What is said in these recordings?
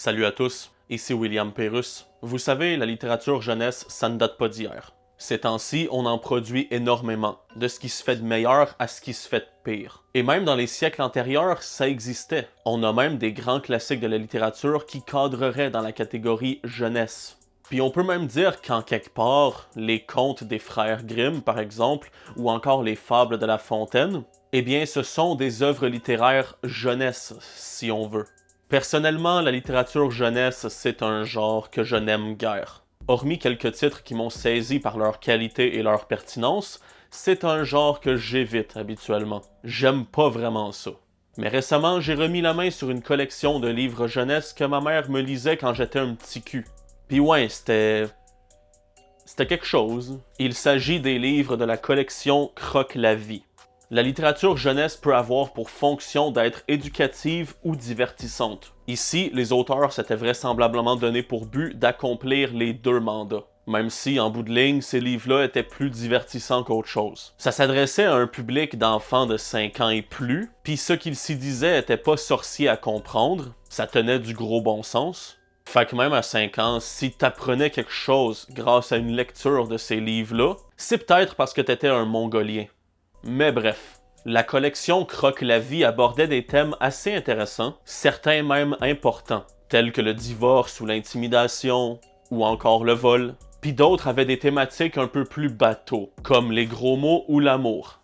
Salut à tous, ici William Pérusse. Vous savez, la littérature jeunesse, ça ne date pas d'hier. Ces temps-ci, on en produit énormément, de ce qui se fait de meilleur à ce qui se fait de pire. Et même dans les siècles antérieurs, ça existait. On a même des grands classiques de la littérature qui cadreraient dans la catégorie jeunesse. Puis on peut même dire qu'en quelque part, les contes des frères Grimm, par exemple, ou encore les fables de La Fontaine, eh bien ce sont des œuvres littéraires jeunesse, si on veut. Personnellement, la littérature jeunesse, c'est un genre que je n'aime guère. Hormis quelques titres qui m'ont saisi par leur qualité et leur pertinence, c'est un genre que j'évite habituellement. J'aime pas vraiment ça. Mais récemment, j'ai remis la main sur une collection de livres jeunesse que ma mère me lisait quand j'étais un petit cul. Pis ouais, c'était quelque chose. Il s'agit des livres de la collection Croque-la-Vie. La littérature jeunesse peut avoir pour fonction d'être éducative ou divertissante. Ici, les auteurs s'étaient vraisemblablement donné pour but d'accomplir les deux mandats. Même si, en bout de ligne, ces livres-là étaient plus divertissants qu'autre chose. Ça s'adressait à un public d'enfants de 5 ans et plus, puis ce qu'ils s'y disaient était pas sorcier à comprendre, ça tenait du gros bon sens. Fait que même à 5 ans, si t'apprenais quelque chose grâce à une lecture de ces livres-là, c'est peut-être parce que t'étais un Mongolien. Mais bref, la collection Croque-la-Vie abordait des thèmes assez intéressants, certains même importants, tels que le divorce ou l'intimidation, ou encore le vol. Puis d'autres avaient des thématiques un peu plus bateaux, comme les gros mots ou l'amour.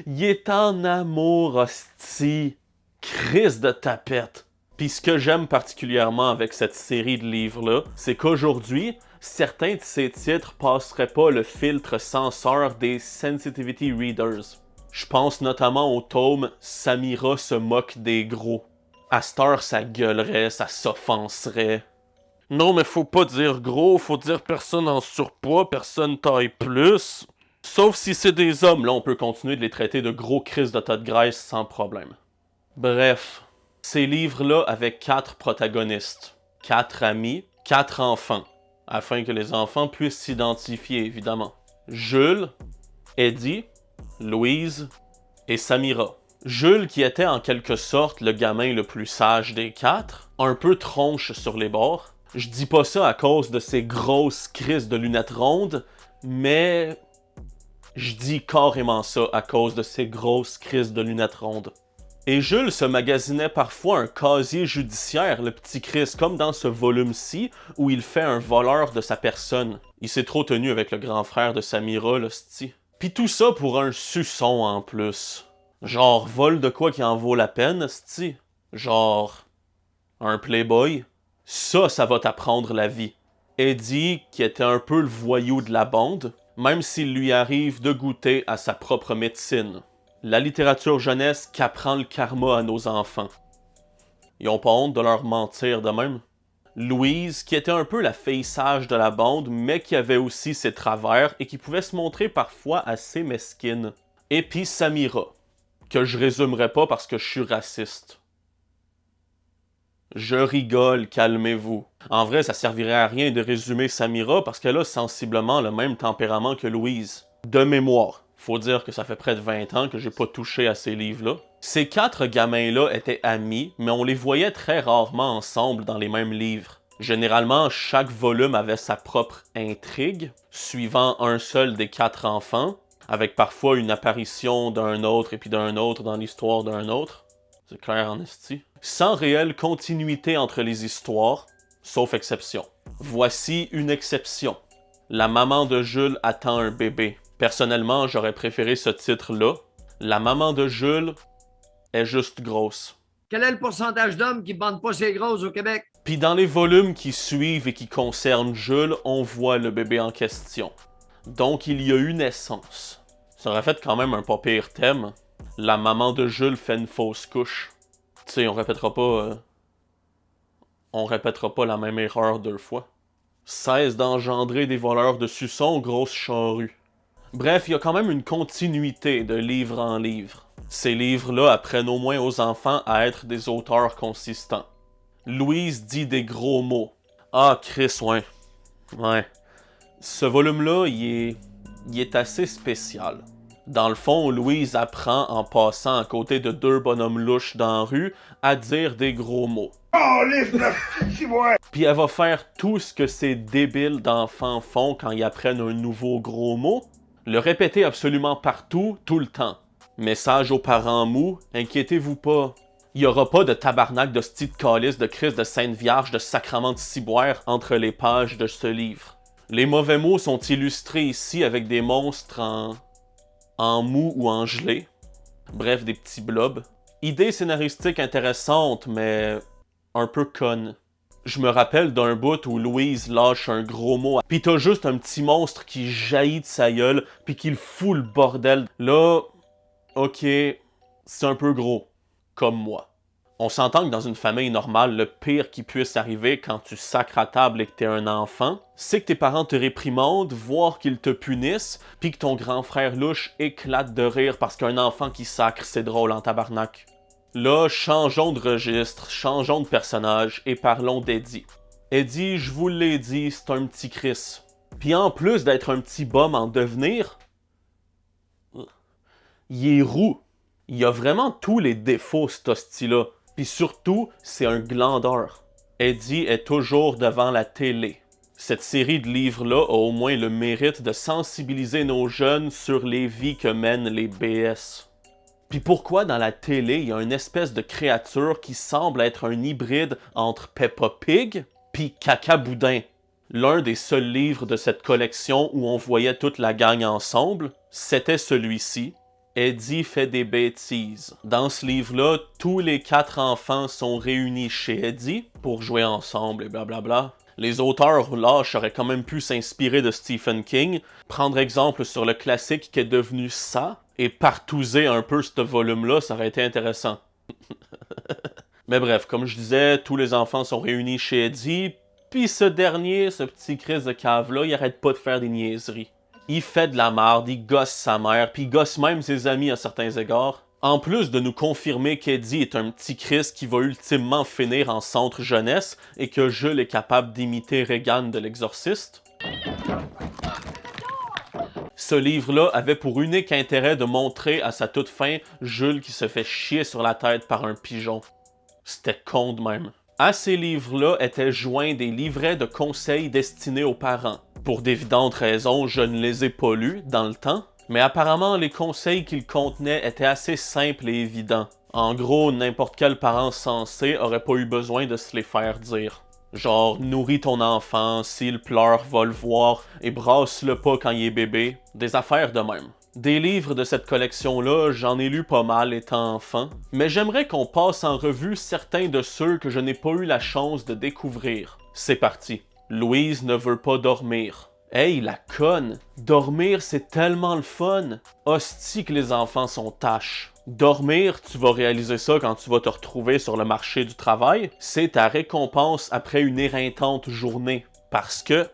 Il est en amour, hostie! Crise de tapette! Puis ce que j'aime particulièrement avec cette série de livres-là, c'est qu'aujourd'hui, certains de ces titres passeraient pas le filtre censeur des Sensitivity Readers. Je pense notamment au tome Samira se moque des gros. À cette heure, ça gueulerait, ça s'offenserait. Non, mais faut pas dire gros, faut dire personne en surpoids, personne taille plus. Sauf si c'est des hommes, là on peut continuer de les traiter de gros crises de tas de graisse sans problème. Bref, ces livres-là avaient 4 protagonistes, 4 amis, 4 enfants, afin que les enfants puissent s'identifier évidemment. Jules, Eddie, Louise et Samira. Jules, qui était en quelque sorte le gamin le plus sage des 4, un peu tronche sur les bords. Je dis pas ça à cause de ses grosses crises de lunettes rondes, mais je dis carrément ça à cause de ses grosses crises de lunettes rondes. Et Jules se magasinait parfois un casier judiciaire, le petit Chris, comme dans ce volume-ci, où il fait un voleur de sa personne. Il s'est trop tenu avec le grand frère de Samira, l'hostie. Pis tout ça pour un suçon en plus. Genre, vol de quoi qui en vaut la peine, hostie? Genre, un playboy? Ça va t'apprendre la vie. Eddie, qui était un peu le voyou de la bande, même s'il lui arrive de goûter à sa propre médecine. La littérature jeunesse qu'apprend le karma à nos enfants. Ils ont pas honte de leur mentir de même. Louise, qui était un peu la fille sage de la bande, mais qui avait aussi ses travers et qui pouvait se montrer parfois assez mesquine. Et puis Samira, que je résumerai pas parce que je suis raciste. Je rigole, calmez-vous. En vrai, ça servirait à rien de résumer Samira parce qu'elle a sensiblement le même tempérament que Louise. De mémoire. Faut dire que ça fait près de 20 ans que j'ai pas touché à ces livres-là. Ces 4 gamins-là étaient amis, mais on les voyait très rarement ensemble dans les mêmes livres. Généralement, chaque volume avait sa propre intrigue, suivant un seul des 4 enfants, avec parfois une apparition d'un autre et puis d'un autre dans l'histoire d'un autre. C'est clair en esti. Sans réelle continuité entre les histoires, sauf exception. Voici une exception. La maman de Jules attend un bébé. Personnellement, j'aurais préféré ce titre-là. La maman de Jules est juste grosse. Quel est le pourcentage d'hommes qui ne bandent pas ses grosses au Québec? Puis dans les volumes qui suivent et qui concernent Jules, on voit le bébé en question. Donc il y a eu naissance. Ça aurait fait quand même un pas pire thème. La maman de Jules fait une fausse couche. Tu sais, on répétera pas la même erreur 2 fois. Cesse d'engendrer des voleurs de suçons, grosse charrue. Bref, il y a quand même une continuité de livre en livre. Ces livres-là apprennent au moins aux enfants à être des auteurs consistants. Louise dit des gros mots. Ah, Chris, ouais. Ouais. Ce volume-là, il est assez spécial. Dans le fond, Louise apprend en passant à côté de deux bonhommes louches dans la rue à dire des gros mots. Oh, livre, Puis elle va faire tout ce que ces débiles d'enfants font quand ils apprennent un nouveau gros mot, le répéter absolument partout, tout le temps. Message aux parents mous, inquiétez-vous pas. Il y aura pas de tabarnak de sti de calice, de Christ, de Sainte Vierge, de sacrement de ciboire entre les pages de ce livre. Les mauvais mots sont illustrés ici avec des monstres en mou ou en gelé. Bref, des petits blobs. Idée scénaristique intéressante, mais un peu conne. Je me rappelle d'un bout où Louise lâche un gros mot, pis t'as juste un petit monstre qui jaillit de sa gueule, pis qui le fout le bordel. Là, ok, c'est un peu gros, comme moi. On s'entend que dans une famille normale, le pire qui puisse arriver quand tu sacres à table et que t'es un enfant, c'est que tes parents te réprimandent, voire qu'ils te punissent, puis que ton grand frère louche éclate de rire parce qu'un enfant qui sacre, c'est drôle en tabarnak. Là, changeons de registre, changeons de personnage et parlons d'Eddie. Eddie, je vous l'ai dit, c'est un petit Chris. Puis en plus d'être un petit bum en devenir, il est roux. Il a vraiment tous les défauts, cet hostie-là. Puis surtout, c'est un glandeur. Eddie est toujours devant la télé. Cette série de livres-là a au moins le mérite de sensibiliser nos jeunes sur les vies que mènent les BS. Puis pourquoi dans la télé, il y a une espèce de créature qui semble être un hybride entre Peppa Pig puis Caca Boudin? L'un des seuls livres de cette collection où on voyait toute la gang ensemble, c'était celui-ci. Eddie fait des bêtises. Dans ce livre-là, tous les 4 enfants sont réunis chez Eddie pour jouer ensemble et blablabla. Les auteurs lâches auraient quand même pu s'inspirer de Stephen King, prendre exemple sur le classique qui est devenu ça, et partouzer un peu ce volume-là, ça aurait été intéressant. Mais bref, comme je disais, tous les enfants sont réunis chez Eddie, puis ce dernier, ce petit Chris de cave-là, il arrête pas de faire des niaiseries. Il fait de la merde, il gosse sa mère, puis il gosse même ses amis à certains égards. En plus de nous confirmer qu'Eddie est un petit Chris qui va ultimement finir en centre jeunesse et que Jules est capable d'imiter Regan de l'Exorciste. Ce livre-là avait pour unique intérêt de montrer à sa toute fin Jules qui se fait chier sur la tête par un pigeon. C'était con de même. À ces livres-là étaient joints des livrets de conseils destinés aux parents. Pour d'évidentes raisons, je ne les ai pas lus dans le temps, mais apparemment les conseils qu'ils contenaient étaient assez simples et évidents. En gros, n'importe quel parent sensé aurait pas eu besoin de se les faire dire. Genre, nourris ton enfant, s'il pleure, va le voir, et brasse-le pas quand il est bébé. Des affaires de même. Des livres de cette collection-là, j'en ai lu pas mal étant enfant, mais j'aimerais qu'on passe en revue certains de ceux que je n'ai pas eu la chance de découvrir. C'est parti. Louise ne veut pas dormir. Hey, la conne! Dormir, c'est tellement le fun! Hostie que les enfants sont tâches. Dormir, tu vas réaliser ça quand tu vas te retrouver sur le marché du travail, c'est ta récompense après une éreintante journée. Parce que...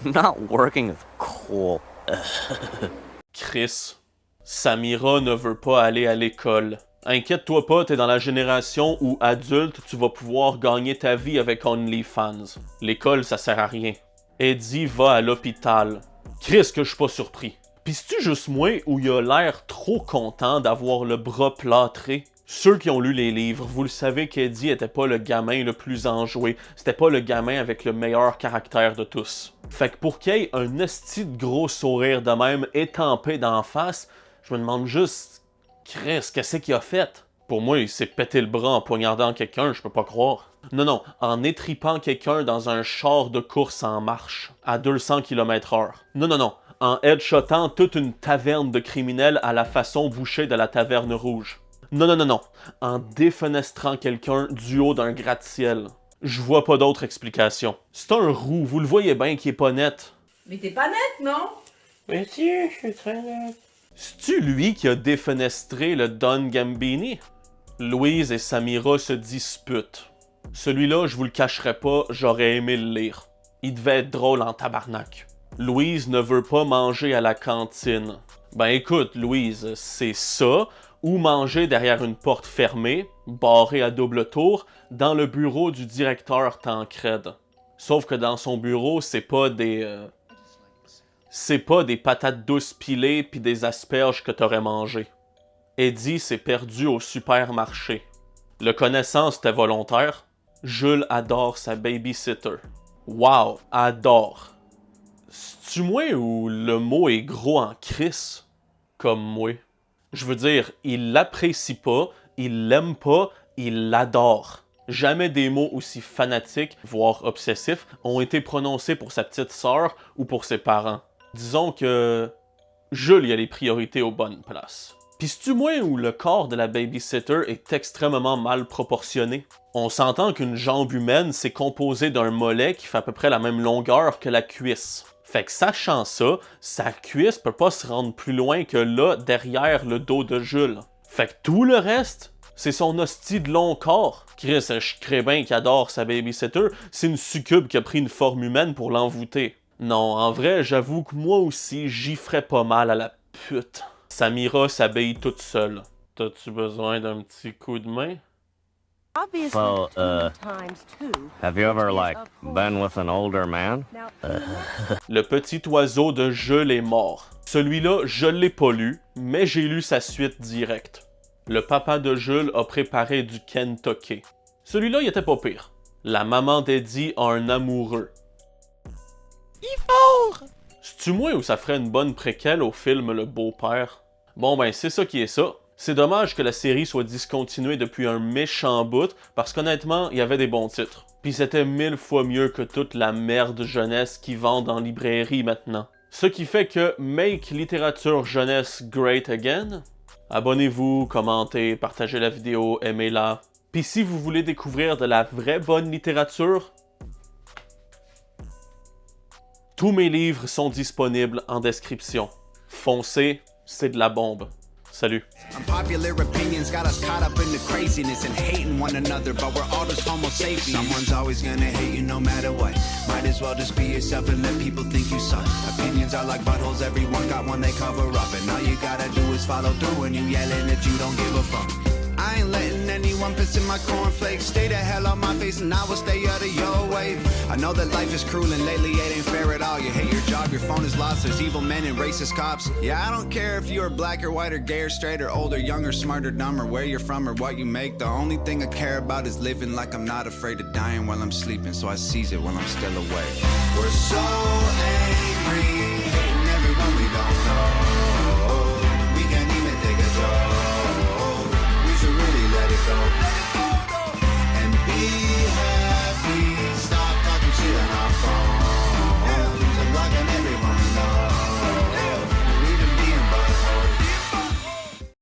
Not working is cool. Chris, Samira ne veut pas aller à l'école. Inquiète-toi pas, t'es dans la génération où, adulte, tu vas pouvoir gagner ta vie avec OnlyFans. L'école, ça sert à rien. Eddie va à l'hôpital. Chris, que je suis pas surpris. Pis c'est-tu juste moi où il a l'air trop content d'avoir le bras plâtré? Ceux qui ont lu les livres, vous le savez qu'Eddie était pas le gamin le plus enjoué. C'était pas le gamin avec le meilleur caractère de tous. Fait que pour qu'il y ait un esti de gros sourire de même étampé d'en face, je me demande juste... Chris, qu'est-ce qu'il a fait? Pour moi, il s'est pété le bras en poignardant quelqu'un, je peux pas croire. Non, en étripant quelqu'un dans un char de course en marche, à 200 km/h. Non, en headshotant toute une taverne de criminels à la façon Boucher de la Taverne Rouge. Non, en défenestrant quelqu'un du haut d'un gratte-ciel. Je vois pas d'autre explication. C'est un roux, vous le voyez bien qu'il est pas net. Mais t'es pas net, non? Mais si, je suis très net. C'est-tu lui qui a défenestré le Don Gambini? Louise et Samira se disputent. Celui-là, je vous le cacherai pas, j'aurais aimé le lire. Il devait être drôle en tabarnak. Louise ne veut pas manger à la cantine. Ben écoute, Louise, c'est ça, ou manger derrière une porte fermée, barrée à double tour, dans le bureau du directeur Tancred. Sauf que dans son bureau, c'est pas des C'est pas des patates douces pilées pis des asperges que t'aurais mangé. Eddie s'est perdu au supermarché. Le connaissant, c'était volontaire. Jules adore sa babysitter. Wow, adore. C'est-tu moi ou le mot est gros en crise? Comme moi. Je veux dire, il l'apprécie pas, il l'aime pas, il l'adore. Jamais des mots aussi fanatiques, voire obsessifs, ont été prononcés pour sa petite sœur ou pour ses parents. Disons que Jules y a les priorités aux bonnes places. Pis c'est-tu moi où le corps de la babysitter est extrêmement mal proportionné? On s'entend qu'une jambe humaine, c'est composé d'un mollet qui fait à peu près la même longueur que la cuisse. Fait que sachant ça, sa cuisse peut pas se rendre plus loin que là, derrière le dos de Jules. Fait que tout le reste, c'est son hostie de long corps. Chris, je crée bien qu'il adore sa babysitter, c'est une succube qui a pris une forme humaine pour l'envoûter. Non, en vrai, j'avoue que moi aussi, j'y ferais pas mal à la pute. Samira s'habille toute seule. T'as-tu besoin d'un petit coup de main? Well, Have you ever, been with an older man? Le petit oiseau de Jules est mort. Celui-là, je l'ai pas lu, mais j'ai lu sa suite directe. Le papa de Jules a préparé du Kentucky. Celui-là, il était pas pire. La maman d'Eddie a un amoureux. C'est-tu moi ou ça ferait une bonne préquelle au film Le Beau-Père? Bon ben, c'est ça qui est ça. C'est dommage que la série soit discontinuée depuis un méchant bout, parce qu'honnêtement, il y avait des bons titres. Puis c'était 1000 fois mieux que toute la merde jeunesse qui vendent en librairie maintenant. Ce qui fait que Make Littérature Jeunesse Great Again. Abonnez-vous, commentez, partagez la vidéo, aimez-la. Puis si vous voulez découvrir de la vraie bonne littérature, tous mes livres sont disponibles en description. Foncez, c'est de la bombe. Salut. Unpopular opinions got us caught up in the craziness and hating one another, but we're all just homo sapiens. Someone's always gonna hate you no matter what. Might as well just be yourself and let people think you suck. Opinions are like buttholes, everyone got one they cover up, and all you gotta do is follow through when you yelling that you don't give a fuck. I ain't letting anyone piss in my cornflakes. Stay the hell on my face and I will stay out of your way. I know that life is cruel and lately it ain't fair at all. You hate your job, your phone is lost, there's evil men and racist cops. Yeah, I don't care if you're black or white or gay or straight or old or young or smart or dumb or where you're from or what you make. The only thing I care about is living like I'm not afraid of dying while I'm sleeping, so I seize it while I'm still awake. We're so angry.